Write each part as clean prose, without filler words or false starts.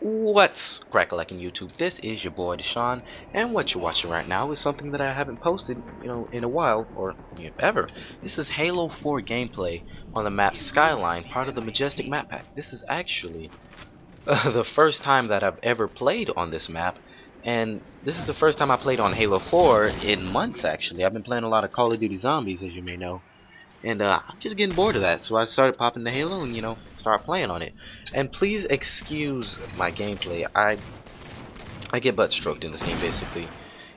What's crackalackin' YouTube? This is your boy Deshaun, and what you're watching right now is something that I haven't posted, in a while, or ever. This is Halo 4 gameplay on the map Skyline, part of the Majestic map pack. This is actually the first time that I've ever played on this map, and this is the first time I played on Halo 4 in months. Actually, I've been playing a lot of Call of Duty Zombies, as you may know. And I'm just getting bored of that, so I started popping the Halo and start playing on it. And please excuse my gameplay. I get butt stroked in this game basically.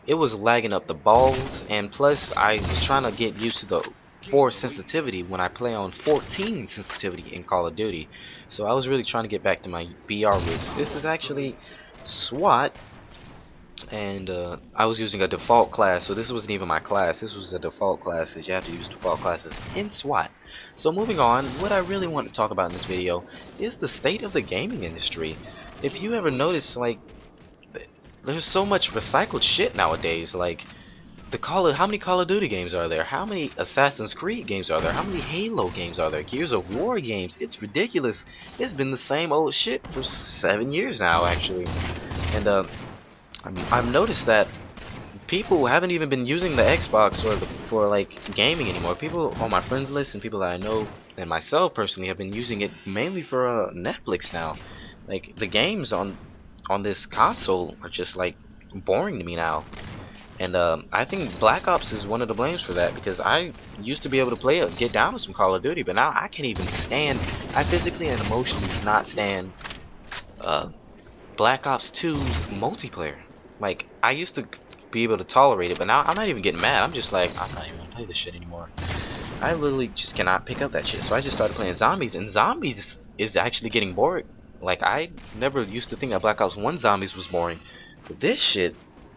It was lagging up the balls, and plus I was trying to get used to the 4 sensitivity when I play on 14 sensitivity in Call of Duty. So I was really trying to get back to my BR roots. This is actually SWAT. And I was using a default class, so this wasn't even my class. This was a default class, because you have to use default classes in SWAT. So moving on, what I really want to talk about in this video is the state of the gaming industry. If you ever notice, like, there's so much recycled shit nowadays. Like, how many Call of Duty games are there? How many Assassin's Creed games are there? How many Halo games are there? Gears of War games? It's ridiculous. It's been the same old shit for 7 years now, actually. And I've noticed that people haven't even been using the Xbox for like gaming anymore. People on my friends list and people that I know and myself personally have been using it mainly for Netflix now. Like, the games on this console are just like boring to me now. And I think Black Ops is one of the blames for that, because I used to be able to get down with some Call of Duty, but now I can't even stand. I physically and emotionally cannot stand Black Ops 2's multiplayer. Like, I used to be able to tolerate it, but now I'm not even getting mad. I'm just like, I'm not even gonna play this shit anymore. I literally just cannot pick up that shit. So I just started playing Zombies, and Zombies is actually getting boring. Like, I never used to think that Black Ops 1 Zombies was boring, but this shit,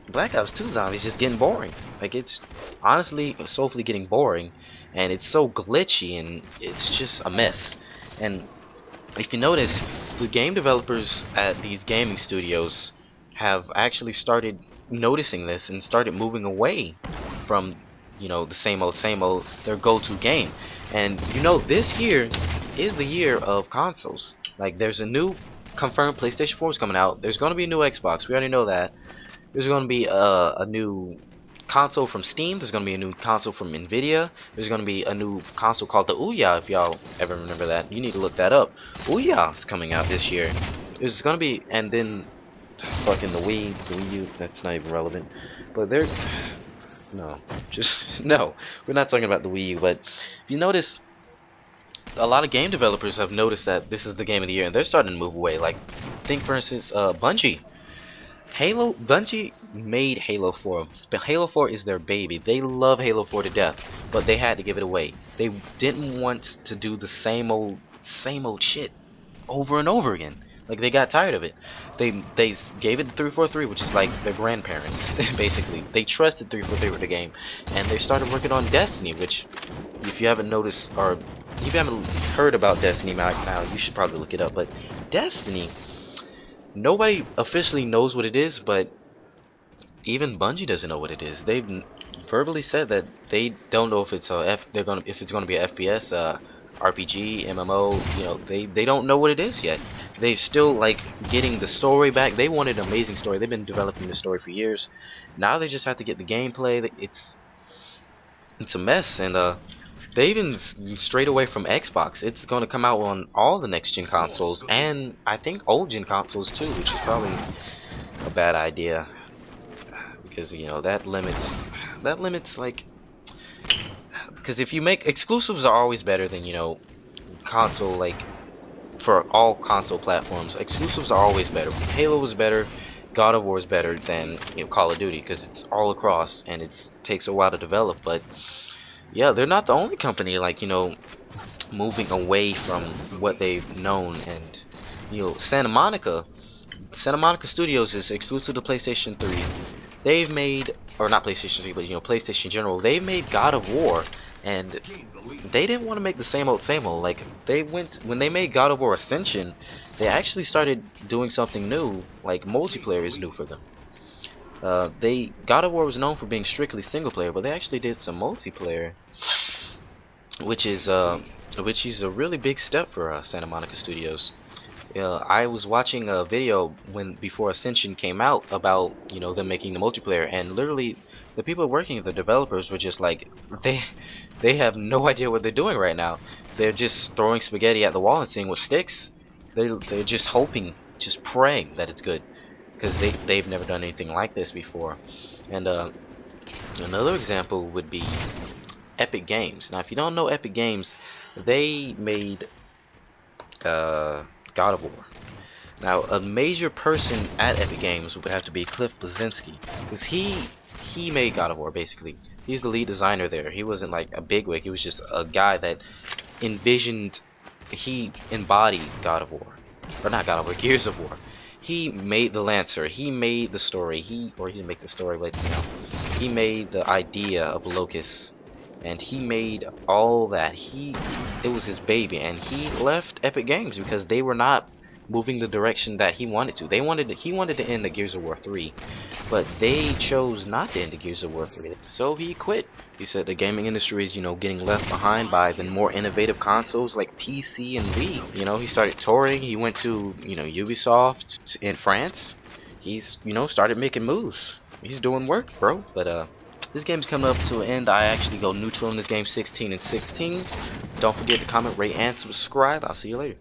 Black Ops 2 Zombies, just getting boring. Like, it's honestly soulfully getting boring, and it's so glitchy, and it's just a mess. And if you notice, the game developers at these gaming studios have actually started noticing this and started moving away from the same old their go-to game. And this year is the year of consoles. Like, there's a new confirmed PlayStation 4 is coming out. There's going to be a new Xbox. We already know that. There's going to be a new console from Steam. There's going to be a new console from Nvidia. There's going to be a new console called the Ouya. If y'all ever remember that, you need to look that up. Ouya is coming out this year. There's going to be, and then fucking the Wii U, that's not even relevant. But they're no, we're not talking about the Wii U. But if you notice, a lot of game developers have noticed that this is the game of the year, and they're starting to move away. Like, think for instance, Bungie made Halo 4. But Halo 4 is their baby. They love Halo 4 to death, but they had to give it away. They didn't want to do the same old shit over and over again. Like, they got tired of it. They gave it to 343, which is like their grandparents, basically. They trusted 343 with the game, and they started working on Destiny, which, if you haven't noticed, or if you haven't heard about Destiny now, you should probably look it up. But Destiny, nobody officially knows what it is, but even Bungie doesn't know what it is. They've verbally said that they don't know if it's gonna be a FPS, RPG, MMO. They don't know what it is yet. They're still like getting the story back. They wanted an amazing story. They've been developing the story for years. Now they just have to get the gameplay. It's a mess, and they even strayed away from Xbox. It's going to come out on all the next gen consoles, and I think old gen consoles too, which is probably a bad idea, because that limits like, because if you make exclusives are always better than console, like, for all console platforms. Exclusives are always better. Halo is better, God of War is better than Call of Duty, because it's all across and it takes a while to develop. But yeah, they're not the only company like moving away from what they've known. And Santa Monica Studios is exclusive to PlayStation 3. They've made, or not PlayStation 3, but PlayStation in general. They've made God of War, and they didn't want to make the same old. Like, when they made God of War Ascension, they actually started doing something new. Like, multiplayer is new for them. God of War was known for being strictly single player, but they actually did some multiplayer, which is a really big step for Santa Monica Studios. I was watching a video when before Ascension came out about, you know, them making the multiplayer, and literally the people working, the developers, were just like, they have no idea what they're doing right now. They're just throwing spaghetti at the wall and seeing what sticks. They're just hoping, just praying that it's good, because they've never done anything like this before. And another example would be Epic Games. Now, if you don't know Epic Games, they made God of War. Now, a major person at Epic Games would have to be Cliff Bleszinski, because he made God of War, basically. He's the lead designer there. He wasn't like a bigwig. He was just a guy that envisioned, he embodied God of War. Or not God of War, Gears of War. He made the Lancer. He made the story. He didn't make the story, but you know, he made the idea of Locust. And he made all that. It was his baby, and he left Epic Games because they were not moving the direction that he wanted to. He wanted to end the Gears of War 3, but they chose not to end the Gears of War 3. So he quit. He said the gaming industry is, you know, getting left behind by the more innovative consoles like PC and Wii. You know, he started touring. He went to, you know, Ubisoft in France. He's, you know, started making moves. He's doing work, bro. But this game's coming up to an end. I actually go neutral in this game, 16 and 16. Don't forget to comment, rate, and subscribe. I'll see you later.